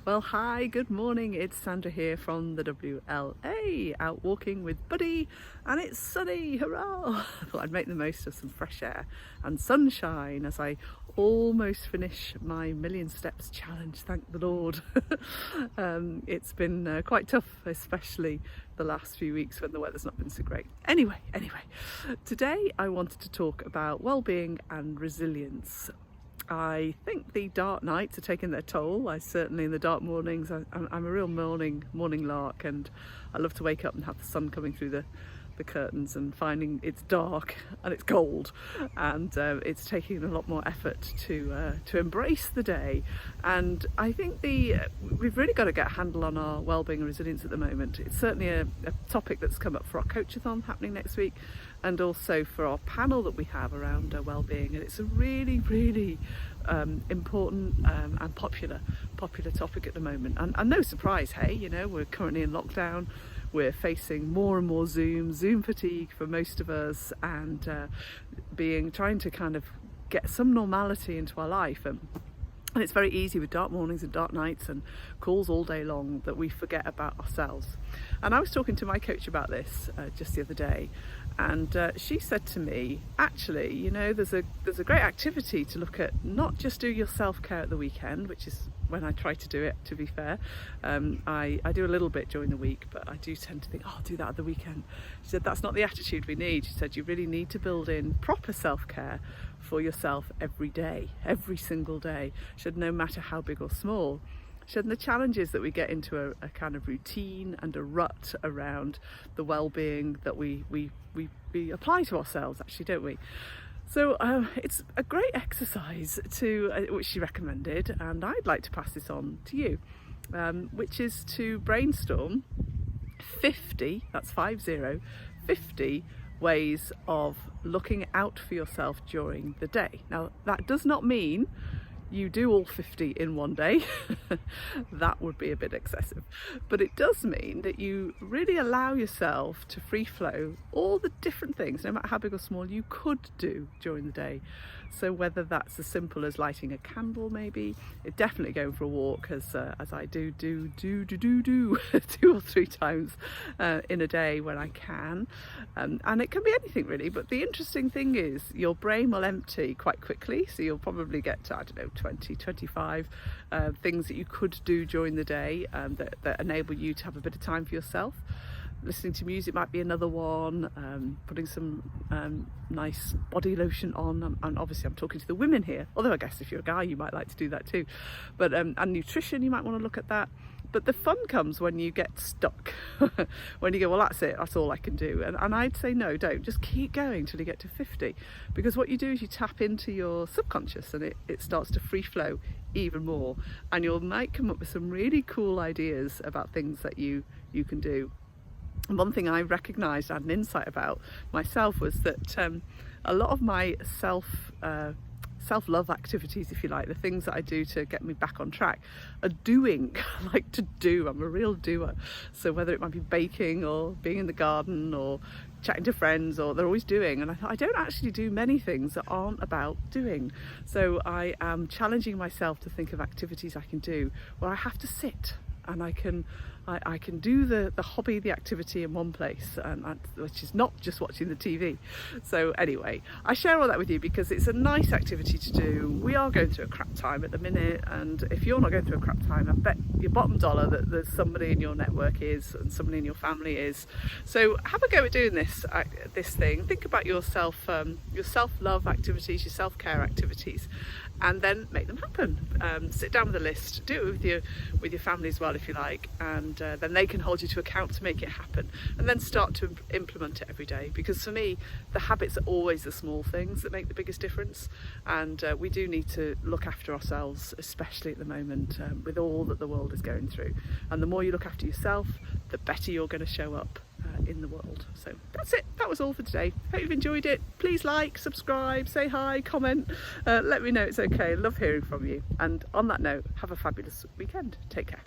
Well, hi, good morning. It's Sandra here from the WLA, out walking with Buddy, and it's sunny, hurrah! I thought I'd make the most of some fresh air and sunshine as I almost finish my million steps challenge, thank the Lord. It's been quite tough, especially the last few weeks when the weather's not been so great. Anyway, today I wanted to talk about well-being and resilience. I think the dark nights are taking their toll. I certainly, in the dark mornings, I'm a real morning lark, and I love to wake up and have the sun coming through the curtains and finding it's dark and it's cold, and it's taking a lot more effort to embrace the day. And I think we've really got to get a handle on our wellbeing and resilience at the moment. It's certainly a topic that's come up for our coachathon happening next week, and also for our panel that we have around wellbeing. And it's a really important and popular topic at the moment. And no surprise, hey, you know, we're currently in lockdown. We're facing more and more Zoom fatigue for most of us, and trying to kind of get some normality into our life. And it's very easy with dark mornings and dark nights and calls all day long that we forget about ourselves. And I was talking to my coach about this just the other day, and she said to me, actually, you know, there's a great activity to look at. Not just do your self-care at the weekend, which is when I try to do it, to be fair. I do a little bit during the week, but I do tend to think, oh, I'll do that at the weekend. She said that's not the attitude we need. She said you really need to build in proper self-care for yourself every day, every single day. She said no matter how big or small. She said, and the challenges that we get into a kind of routine and a rut around the well-being that we apply to ourselves, actually, don't we? So it's a great exercise which she recommended, and I'd like to pass this on to you, which is to brainstorm 50 ways of looking out for yourself during the day. Now, that does not mean you do all 50 in one day. That would be a bit excessive. But it does mean that you really allow yourself to free flow all the different things, no matter how big or small, you could do during the day. So whether that's as simple as lighting a candle, maybe, definitely going for a walk, as I do 2 or 3 times in a day when I can. And it can be anything really, but the interesting thing is your brain will empty quite quickly, so you'll probably get to, I don't know, 25 things that you could do during the day that enable you to have a bit of time for yourself. Listening to music might be another one, putting some nice body lotion on, and obviously I'm talking to the women here, although I guess if you're a guy you might like to do that too. But and nutrition, you might want to look at that. But the fun comes when you get stuck, when you go, well, that's it, that's all I can do. And I'd say no, don't, just keep going till you get to 50, because what you do is you tap into your subconscious, and it starts to free flow even more, and you might come up with some really cool ideas about things that you can do. And one thing I recognised, I had an insight about myself, was that a lot of my self-love activities, if you like, the things that I do to get me back on track, are doing. I like to do. I'm a real doer. So whether it might be baking or being in the garden or chatting to friends, or they're always doing. And I thought, I don't actually do many things that aren't about doing. So I am challenging myself to think of activities I can do where I have to sit, and I can do the hobby, the activity in one place, which is not just watching the TV. So anyway, I share all that with you because it's a nice activity to do. We are going through a crap time at the minute, and if you're not going through a crap time, I bet your bottom dollar that there's somebody in your network is, and somebody in your family is. So have a go at doing this thing. Think about your self-love activities, your self-care activities, and then make them happen. Sit down with a list, do it with your family as well if you like, and then they can hold you to account to make it happen, and then start to implement it every day. Because for me, the habits are always the small things that make the biggest difference, and we do need to look after ourselves, especially at the moment with all that the world is going through. And the more you look after yourself, the better you're going to show up in the world. So that's it. That was all for today. Hope you've enjoyed it. Please like, subscribe, say hi, comment, let me know it's okay. Love hearing from you. And on that note, have a fabulous weekend. Take care.